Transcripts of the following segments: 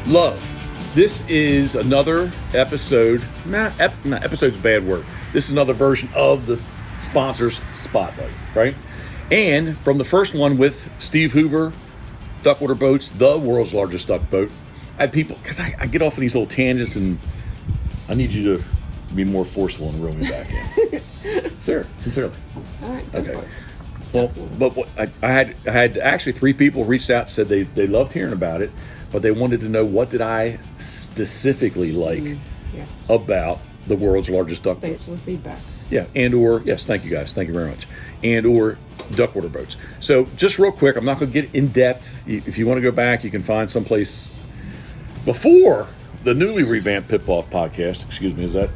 Love. This is another episode. Episode's a bad word. This is another version of the Sponsors Spotlight, right? And from the first one with Steve Hoover, DuckWater Boats, the world's largest duck boat, I had people, because I get off of these little tangents and I need you to be more forceful and reel me back in. Sir, sincerely. All right. Okay. Well, but what I had actually 3 people reached out and said they loved hearing about it, but they wanted to know what did I specifically like Yes. about the world's largest duck boat. Thanks for the feedback. Yeah, and or, yes, thank you guys. Thank you very much. And or DuckWater Boats. So just real quick, I'm not going to get in depth. If you want to go back, you can find someplace before the newly revamped Pitboss podcast. Excuse me, is that?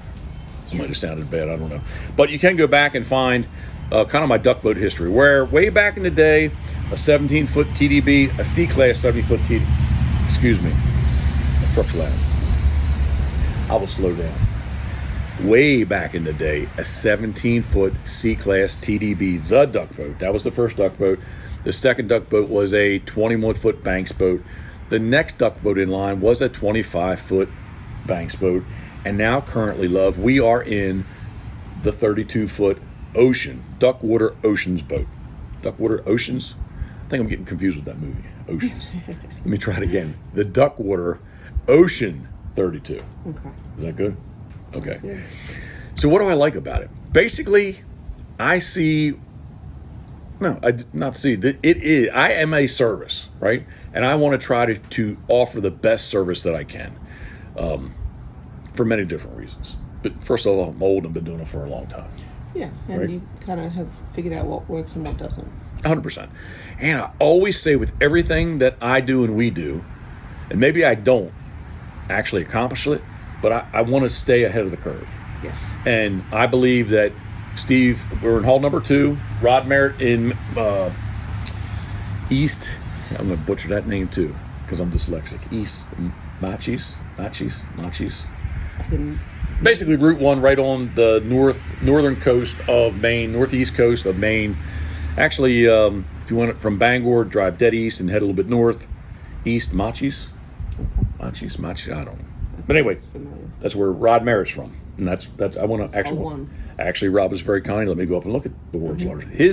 Might have sounded bad, I don't know. But you can go back and find kind of my duck boat history, where way back in the day, a 17-foot TDB, a C-Class 70-foot TDB. Excuse me, the truck's loud. I will slow down. Way back in the day, a 17-foot C-Class TDB, the duck boat. That was the first duck boat. The second duck boat was a 21-foot Banks boat. The next duck boat in line was a 25-foot Banks boat. And now currently, love, we are in the 32-foot Ocean, DuckWater Oceans boat. DuckWater Oceans? I think I'm getting confused with that movie, Oceans. Let me try it again. The DuckWater Ocean 32. Okay. Is that good? Sounds Okay. good. So what do I like about it? Basically, I see, no, I did not see, that it is, I am a service, right? And I want to try to offer the best service that I can for many different reasons. But first of all, I'm old and I've been doing it for a long time. Yeah, and Right. you kind of have figured out what works and what doesn't. 100%. And I always say with everything that I do and we do, and maybe I don't actually accomplish it, but I want to stay ahead of the curve. Yes. And I believe that Steve, we're in hall number 2, Rod Merritt in East, I'm going to butcher that name too, because I'm dyslexic. East, Machis. Basically Route 1 right on the northern coast of Maine, northeast coast of Maine. Actually, if you want it from Bangor, drive dead east and head a little bit north. East, Machis, I don't know. But anyway, that's where Rod Merritt's from. And that's I want to actually Rob was very kind. Let me go up and look at the world's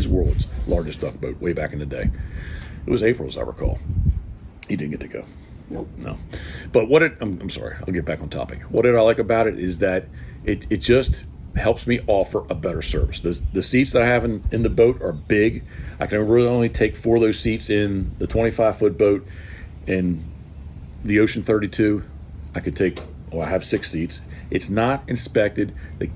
world's largest duck boat way back in the day. It was April, as I recall. He didn't get to go. Nope. No. But I'm sorry, I'll get back on topic. What did I like about it is that it just helps me offer a better service. The seats that I have in the boat are big. I can really only take 4 of those seats in the 25-foot boat. In the Ocean 32, I could take, I have 6 seats. It's not inspected. The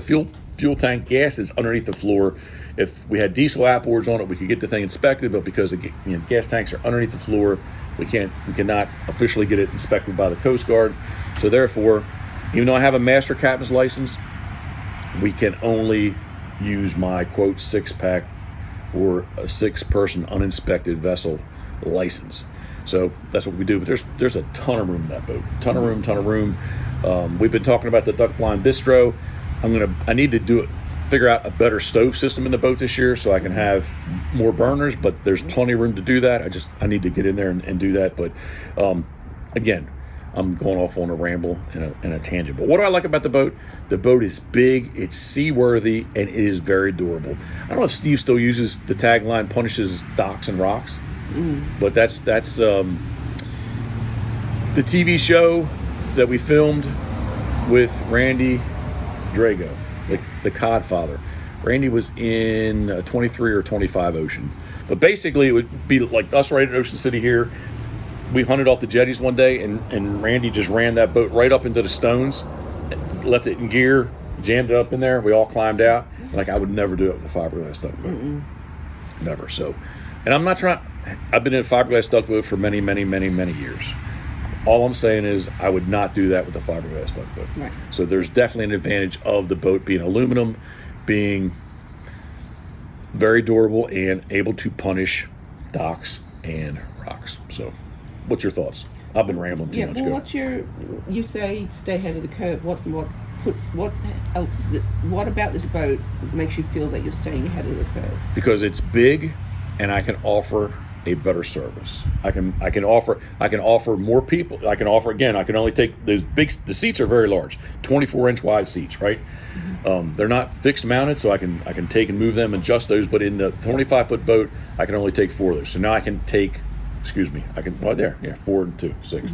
fuel tank gas is underneath the floor. If we had diesel outboards on it, we could get the thing inspected, but because the gas tanks are underneath the floor, we cannot officially get it inspected by the Coast Guard. So therefore, even though I have a master captain's license, we can only use my quote 6-pack or a 6-person uninspected vessel license. So that's what we do. But there's a ton of room in that boat. Ton of room. We've been talking about the duck blind bistro. I need to figure out a better stove system in the boat this year so I can have more burners, but there's plenty of room to do that. I need to get in there and do that. But again, I'm going off on a ramble and a tangent. But what do I like about the boat? The boat is big, it's seaworthy, and it is very durable. I don't know if Steve still uses the tagline, punishes docks and rocks, but that's the TV show that we filmed with Randy Drago, the Codfather. Randy was in a 23 or 25 Ocean. But basically, it would be like us right in Ocean City here. We hunted off the jetties one day, and Randy just ran that boat right up into the stones, left it in gear, jammed it up in there. We all climbed out. Like, I would never do it with a fiberglass duck boat. Never. So, and I'm not trying. I've been in a fiberglass duck boat for many, many, many, many years. All I'm saying is I would not do that with a fiberglass duck boat. Right. So there's definitely an advantage of the boat being aluminum, being very durable, and able to punish docks and rocks. So what's your thoughts? I've been rambling too much. Well, you say stay ahead of the curve. What about this boat makes you feel that you're staying ahead of the curve? Because it's big and I can offer a better service. I can offer more people. I can only take those big. The seats are very large, 24-inch wide seats, right? They're not fixed mounted, so I can take and move them, adjust those. But in the 25-foot boat, I can only take 4 of those. So now I can take. Excuse me. I can. Well, there. Yeah, 4 and 2, 6.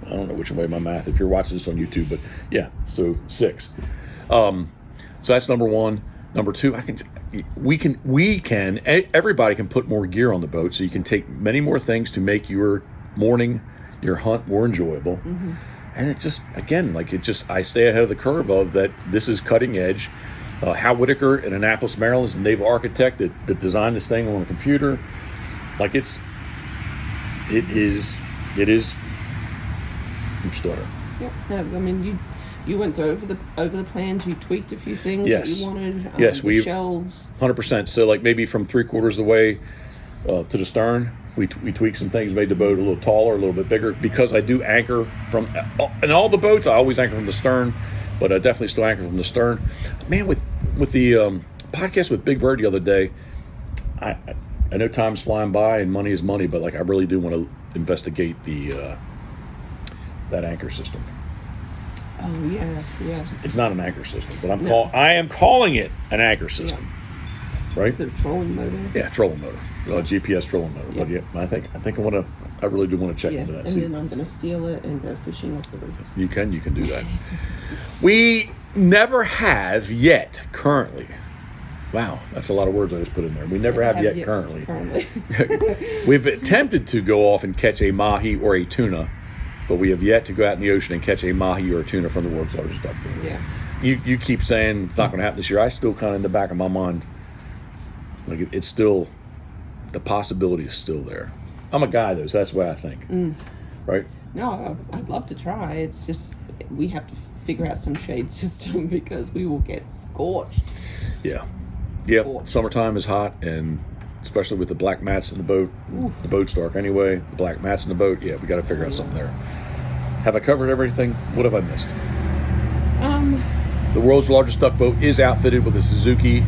I don't know which way my math. If you're watching this on YouTube, but yeah, so 6. So that's number one. Number two, everybody can put more gear on the boat, so you can take many more things to make your hunt more enjoyable. And it just, again, I stay ahead of the curve of that. This is cutting edge. Hal Whitaker in Annapolis, Maryland is the naval architect that designed this thing on a computer. Like it is. I'm stuttering. Yep. No, I mean you went through over the plans. You tweaked a few things Yes. that you wanted. Yes, the shelves. 100%. So like maybe from 3/4 of the way to the stern, we tweaked some things, made the boat a little taller, a little bit bigger. Because I do anchor from in all the boats, I always anchor from the stern, but I definitely still anchor from the stern. Man, with the podcast with Big Bird the other day, I know time's flying by and money is money, but like I really do want to investigate that anchor system. Oh yeah, yes. It's not an anchor system, but I am calling it an anchor system. Right? Is it a trolling motor? Yeah, trolling motor, GPS trolling motor. But yeah, I think I really do want to check into that. And then I'm going to steal it and go fishing off the reefs. You can do that. We never have yet currently. Wow, that's a lot of words I just put in there. We never have yet currently. We've attempted to go off and catch a mahi or a tuna, but we have yet to go out in the ocean and catch a mahi or a tuna from the world's largest duck pool. Yeah. You keep saying it's not going to happen this year. I still kind of in the back of my mind, like it's still, the possibility is still there. I'm a guy though, so that's the way I think. Right? No, I'd love to try. It's just we have to figure out some shade system because we will get scorched. Yeah. Yeah. Summertime is hot, and especially with the black mats in the boat. Ooh. The boat's dark anyway. The black mats in the boat. Yeah, we got to figure out something there. Have I covered everything? What have I missed? The world's largest duck boat is outfitted with a Suzuki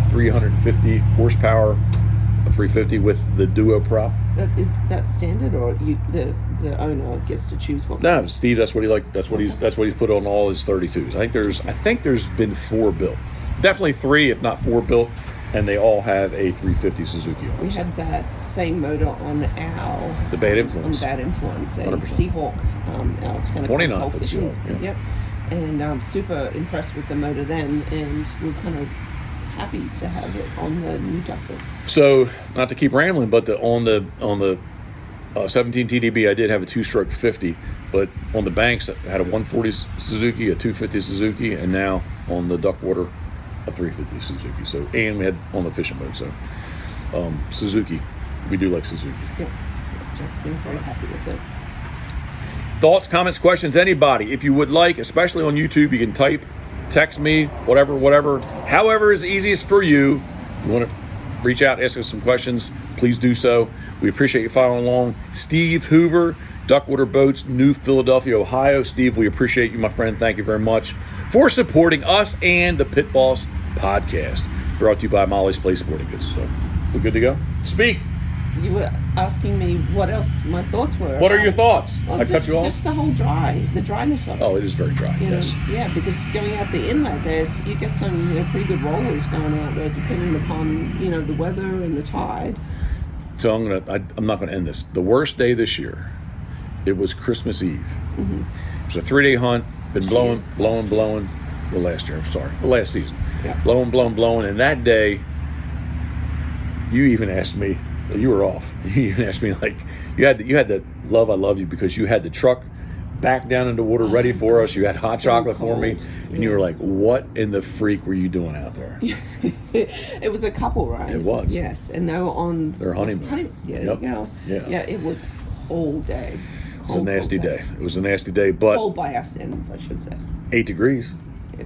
350 horsepower, a 350 with the Duo prop. Is that standard, or the owner gets to choose what? No, Steve. That's what he liked. That's what he's put on all his 32s. I think there's been 4 built. Definitely 3, if not 4 built, and they all have a 350 Suzuki on. We had that same motor on the Bad Influence. On Bad Influence, a 100%. Seahawk out of Santa Cruz Whole Fishing. Yeah. Yep. And I'm super impressed with the motor then, and we're kind of happy to have it on the new duck boat. So, not to keep rambling, but on the 17 TDB, I did have a 2-stroke 50, but on the banks, I had a 140 Suzuki, a 250 Suzuki, and now on the DuckWater, a 350 Suzuki. So, and we had on the fishing boat. So, Suzuki, we do like Suzuki. Yep. I'm very happy with it. Thoughts, comments, questions, anybody. If you would like, especially on YouTube, you can type, text me, whatever. However is easiest for you. You want to reach out, ask us some questions, please do so. We appreciate you following along. Steve Hoover, DuckWater Boats, New Philadelphia, Ohio. Steve, we appreciate you, my friend. Thank you very much for supporting us and the Pitboss podcast. Brought to you by Molly's Place Sporting Goods. So, we're good to go? Speak. You were asking me what else my thoughts were. What are your thoughts? Well, I cut you off? Just the whole the dryness of it. Oh, it is very dry, yes. Yeah, because going out the inlet, you get some pretty good rollers going out there, depending upon the weather and the tide. So I'm not gonna end this. The worst day this year, it was Christmas Eve. Mm-hmm. It was a 3-day hunt. Been blowing. Well, last year, sorry, the last season. Yeah. Blowing, and that day, you even asked me. You were off. You even asked me like you had the love I love you because you had the truck back down in the water ready for us. You had hot chocolate for me, and you were like, "What in the freak were you doing out there?" It was a couple, right? It was. Yes, and they were on their honeymoon. Yeah, there you go. Yeah, it was all day. It was a nasty day. It was a nasty day, but cold by our standards, I should say. 8 degrees.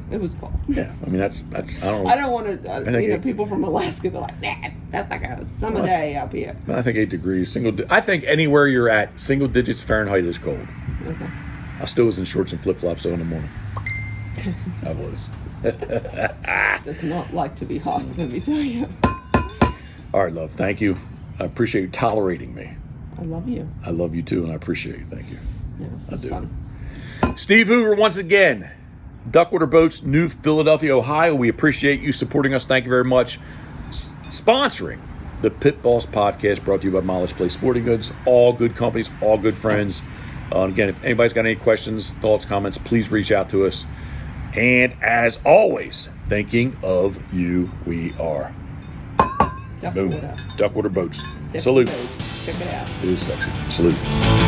It was cold. Yeah, I mean that's I don't want to. People from Alaska be like, nah, that's like a summer day up here. I think 8 degrees. I think anywhere you're at, single digits Fahrenheit is cold. Okay. I still was in shorts and flip flops though in the morning. I was. Does not like to be hot. Let me tell you. All right, love. Thank you. I appreciate you tolerating me. I love you. I love you too, and I appreciate you. Thank you. Yes, it's do. fun. Steve Hoover, once again, DuckWater Boats, New Philadelphia, Ohio. We appreciate you supporting us. Thank you very much. Sponsoring the Pitboss podcast, brought to you by Mileage Place Sporting Goods. All good companies, all good friends. Again, if anybody's got any questions, thoughts, comments, please reach out to us. And as always, thinking of you, we are. Boom. DuckWater. DuckWater Boats. Sexy Salute. boat. Check it out. It is sexy. Salute.